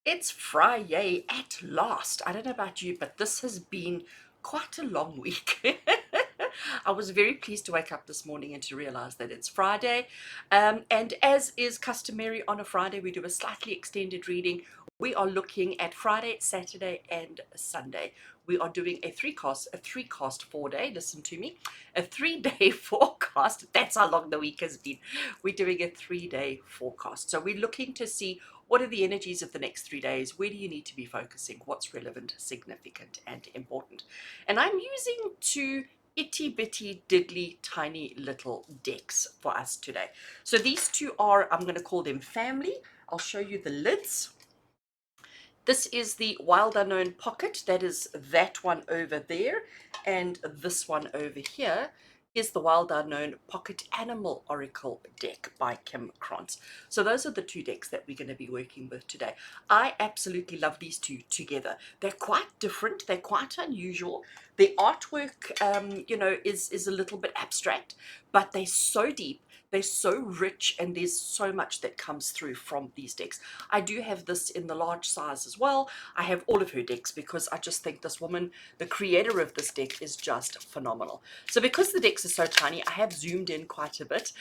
It's Friday at last. I don't know about you, but this has been quite a long week. I was very pleased to wake up this morning and to realize that it's Friday. And as is customary on a Friday, we do a slightly extended reading. We are looking at Friday, Saturday, and Sunday. We are doing a three cast 4 day. Listen to me, a 3 day forecast. That's how long the week has been. We're doing a 3 day forecast. So we're looking to see what are the energies of the next 3 days? Where do you need to be focusing? What's relevant, significant, and important? And I'm using two itty bitty diddly tiny little decks for us today. So these two are, I'm going to call them family. I'll show you the lids. This is the Wild Unknown Pocket. That is that one over there. And this one over here is the Wild Unknown Pocket Animal Oracle deck by Kim Krantz. So those are the two decks that we're going to be working with today. I absolutely love these two together. They're quite different. They're quite unusual. The artwork, is a little bit abstract, but they're so deep. They're so rich, and there's so much that comes through from these decks. I do have this in the large size as well. I have all of her decks because I just think this woman, the creator of this deck, is just phenomenal. So because the decks are so tiny, I have zoomed in quite a bit.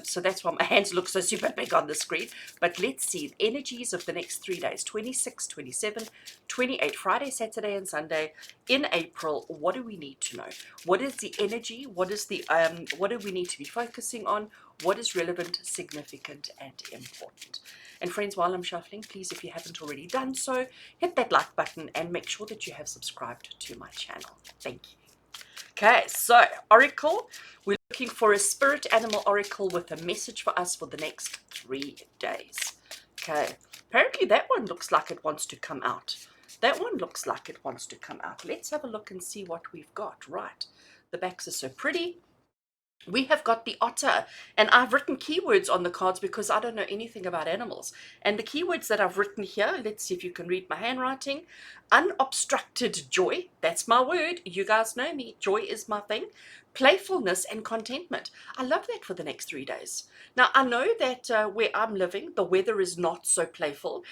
So that's why my hands look so super big on the screen. But let's see, energies of the next 3 days, 26, 27, 28, Friday, Saturday, and Sunday in April. What do we need to know? What is the energy? What do we need to be focusing on? What is relevant, significant, and important? And friends, while I'm shuffling, please, if you haven't already done so, hit that like button and make sure that you have subscribed to my channel. Thank you. Okay, so Oracle, we're looking for a spirit animal oracle with a message for us for the next 3 days. Okay, apparently that one looks like it wants to come out. That one looks like it wants to come out. Let's have a look and see what we've got. Right, the backs are so pretty. We have got the otter, and I've written keywords on the cards because I don't know anything about animals. And the keywords that I've written here, let's see if you can read my handwriting. Unobstructed joy, that's my word. You guys know me, joy is my thing. Playfulness and contentment. I love that for the next 3 days. Now, I know that where I'm living, the weather is not so playful.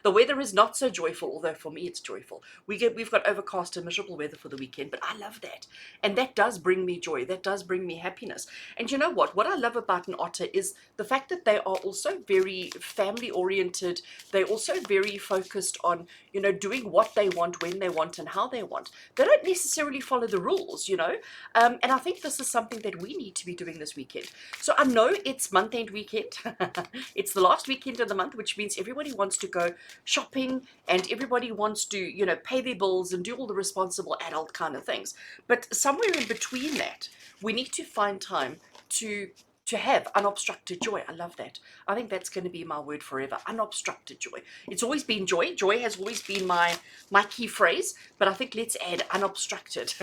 The weather is not so joyful, although for me it's joyful. We've got overcast and miserable weather for the weekend, but I love that. And that does bring me joy. That does bring me happiness. And you know what? What I love about an otter is the fact that they are also very family oriented. They're also very focused on, doing what they want, when they want, and how they want. They don't necessarily follow the rules. And I think this is something that we need to be doing this weekend. So I know it's month-end weekend. It's the last weekend of the month, which means everybody wants to go shopping and everybody wants to, pay their bills and do all the responsible adult kind of things. But somewhere in between that, we need to find time to have unobstructed joy. I love that. I think that's going to be my word forever. Unobstructed joy. It's always been joy. Joy has always been my key phrase, but I think let's add unobstructed.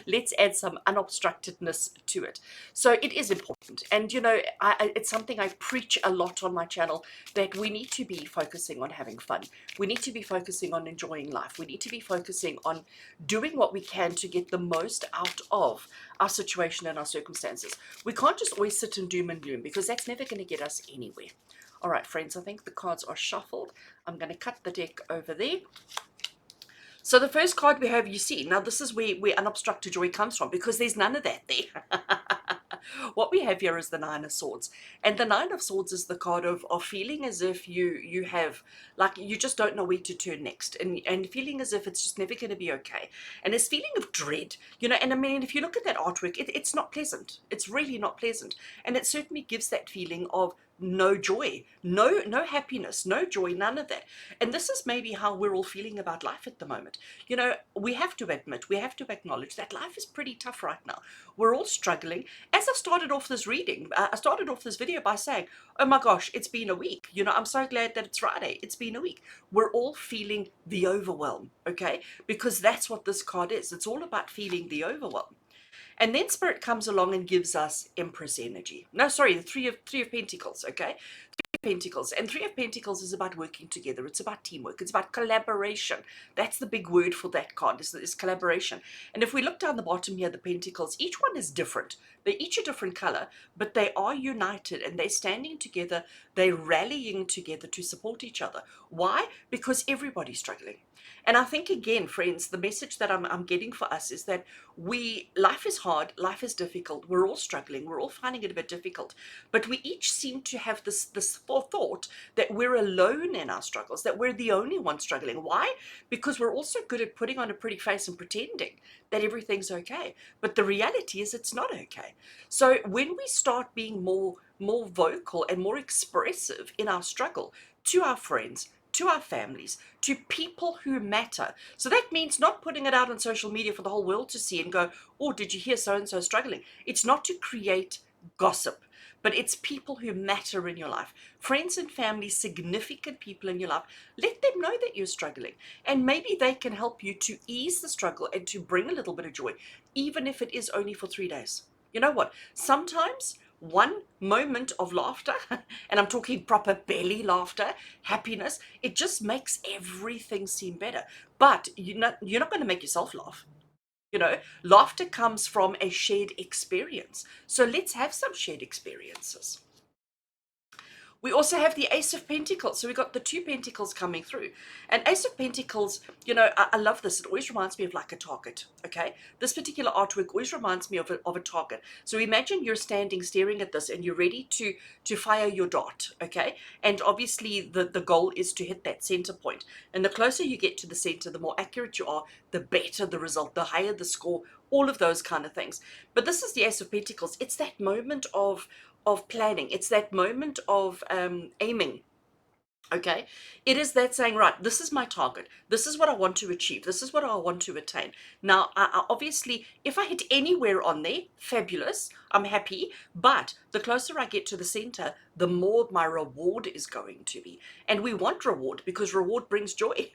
Let's add some unobstructedness to it. So it is important. And it's something I preach a lot on my channel, that we need to be focusing on having fun. We need to be focusing on enjoying life. We need to be focusing on doing what we can to get the most out of our situation and our circumstances. We can't just always sit in doom and gloom, because that's never going to get us anywhere. All right, friends, I think the cards are shuffled. I'm going to cut the deck over there. So the first card we have, you see, now this is where unobstructed joy comes from, because there's none of that there. What we have here is the Nine of Swords. And the Nine of Swords is the card of feeling as if you have, like, you just don't know where to turn next, and feeling as if it's just never going to be okay. And this feeling of dread, and I mean, if you look at that artwork, it's not pleasant. It's really not pleasant. And it certainly gives that feeling of no joy, no happiness, no joy, none of that. And this is maybe how we're all feeling about life at the moment. We have to admit, we have to acknowledge that life is pretty tough right now. We're all struggling. As I started off this reading, I started off this video by saying, oh my gosh, it's been a week. I'm so glad that it's Friday. It's been a week. We're all feeling the overwhelm, okay? Because that's what this card is. It's all about feeling the overwhelm. And then Spirit comes along and gives us Empress energy. No, sorry, the Three of Pentacles, okay? of Pentacles, and Three of Pentacles is about working together. It's about teamwork. It's about collaboration. That's the big word for that card, is collaboration. And if we look down the bottom here, the Pentacles, each one is different. They're each a different color, but they are united and they're standing together. They're rallying together to support each other. Why? Because everybody's struggling. And I think, again, friends, the message that I'm getting for us is that life is hard, life is difficult, we're all struggling, we're all finding it a bit difficult, but we each seem to have this thought that we're alone in our struggles, that we're the only one struggling. Why? Because we're also good at putting on a pretty face and pretending that everything's okay. But the reality is it's not okay. So when we start being more vocal and more expressive in our struggle to our friends, to our families, to people who matter. So that means not putting it out on social media for the whole world to see and go, oh, did you hear so-and-so struggling? It's not to create gossip, but it's people who matter in your life. Friends and family, significant people in your life. Let them know that you're struggling. And maybe they can help you to ease the struggle and to bring a little bit of joy, even if it is only for 3 days. You know what? Sometimes one moment of laughter, and I'm talking proper belly laughter, happiness, it just makes everything seem better. But you're not going to make yourself laugh. Laughter comes from a shared experience. So let's have some shared experiences. We also have the Ace of Pentacles. So we got the two Pentacles coming through. And Ace of Pentacles, I love this. It always reminds me of like a target, okay? This particular artwork always reminds me of a target. So imagine you're standing staring at this and you're ready to fire your dart, okay? And obviously the goal is to hit that center point. And the closer you get to the center, the more accurate you are, the better the result, the higher the score, all of those kind of things. But this is the Ace of Pentacles. It's that moment of planning. It's that moment of aiming. Okay, it is that saying, right, this is my target. This is what I want to achieve. This is what I want to attain. Now, obviously, if I hit anywhere on there, fabulous, I'm happy. But the closer I get to the center, the more my reward is going to be. And we want reward because reward brings joy.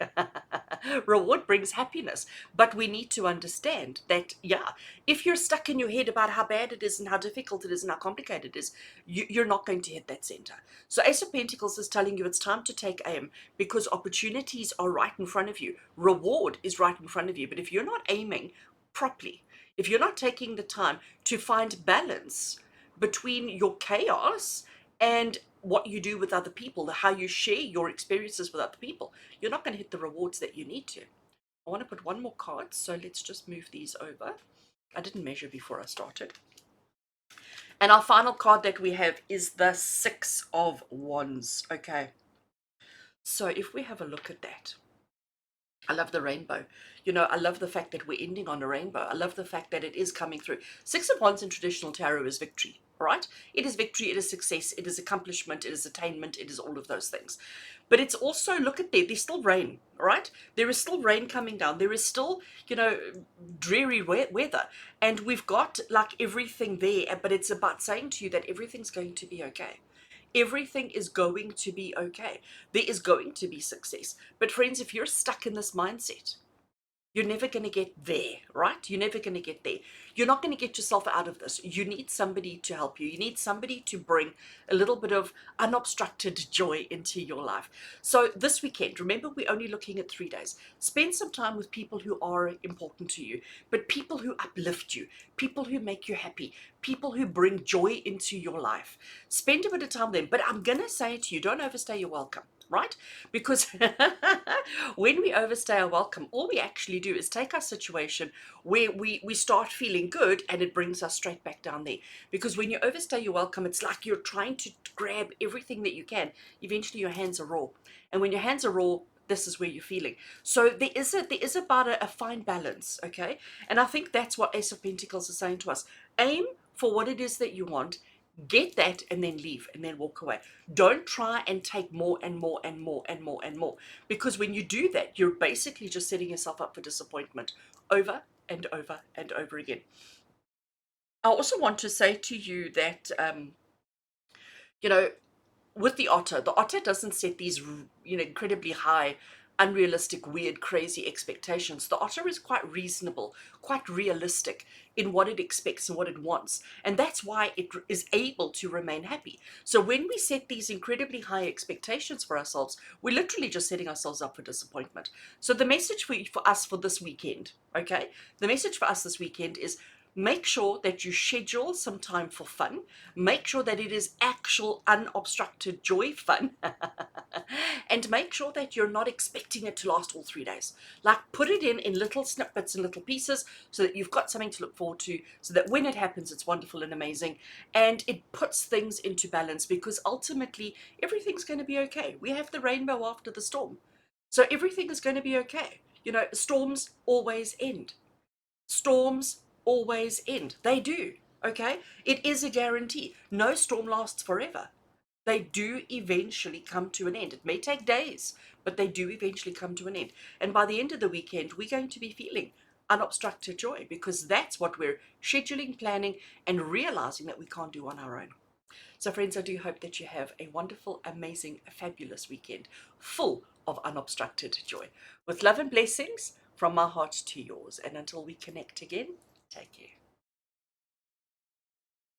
Reward brings happiness. But we need to understand that, yeah, if you're stuck in your head about how bad it is and how difficult it is and how complicated it is, you're not going to hit that center. So Ace of Pentacles is telling you it's time to take aim because opportunities are right in front of you. Reward is right in front of you. But if you're not aiming properly, if you're not taking the time to find balance between your chaos and what you do with other people, how you share your experiences with other people, you're not going to hit the rewards that you need to. I want to put one more card, so let's just move these over. I didn't measure before I started. And our final card that we have is the Six of Wands. Okay, so if we have a look at that, I love the rainbow. I love the fact that we're ending on a rainbow. I love the fact that it is coming through. Six of Wands in traditional tarot is victory, right? It is victory, it is success, it is accomplishment, it is attainment, it is all of those things. But it's also, look at there's still rain, right? There is still rain coming down. There is still, dreary weather. And we've got like everything there, but it's about saying to you that everything's going to be okay. Everything is going to be okay. There is going to be success. But friends, if you're stuck in this mindset, you're never going to get there, right? You're never going to get there. You're not going to get yourself out of this. You need somebody to help you. You need somebody to bring a little bit of unobstructed joy into your life. So this weekend, remember, we're only looking at 3 days. Spend some time with people who are important to you, but people who uplift you, people who make you happy, people who bring joy into your life. Spend a bit of time with them. But I'm going to say to you, don't overstay your welcome. Right? Because when we overstay our welcome, all we actually do is take our situation where we start feeling good and it brings us straight back down there. Because when you overstay your welcome, it's like you're trying to grab everything that you can. Eventually your hands are raw. And when your hands are raw, this is where you're feeling. So there is about a fine balance, okay? And I think that's what Ace of Pentacles is saying to us. Aim for what it is that you want, get that, and then leave and then walk away. Don't try and take more and more and more and more and more, because when you do that, you're basically just setting yourself up for disappointment over and over and over again. I also want to say to you that you know with the otter doesn't set these incredibly high unrealistic, weird, crazy expectations. The otter is quite reasonable, quite realistic in what it expects and what it wants. And that's why it is able to remain happy. So when we set these incredibly high expectations for ourselves, we're literally just setting ourselves up for disappointment. So the message for us for this weekend, okay? The message for us this weekend is make sure that you schedule some time for fun. Make sure that it is actual unobstructed joy fun. And make sure that you're not expecting it to last all 3 days. Like put it in little snippets and little pieces so that you've got something to look forward to, so that when it happens, it's wonderful and amazing. And it puts things into balance, because ultimately everything's going to be okay. We have the rainbow after the storm. So everything is going to be okay. You know, storms always end. Storms always end. They do. Okay? It is a guarantee. No storm lasts forever. They do eventually come to an end. It may take days, but they do eventually come to an end. And by the end of the weekend, we're going to be feeling unobstructed joy, because that's what we're scheduling, planning, and realizing that we can't do on our own. So, friends, I do hope that you have a wonderful, amazing, fabulous weekend full of unobstructed joy. With love and blessings from my heart to yours. And until we connect again, take care.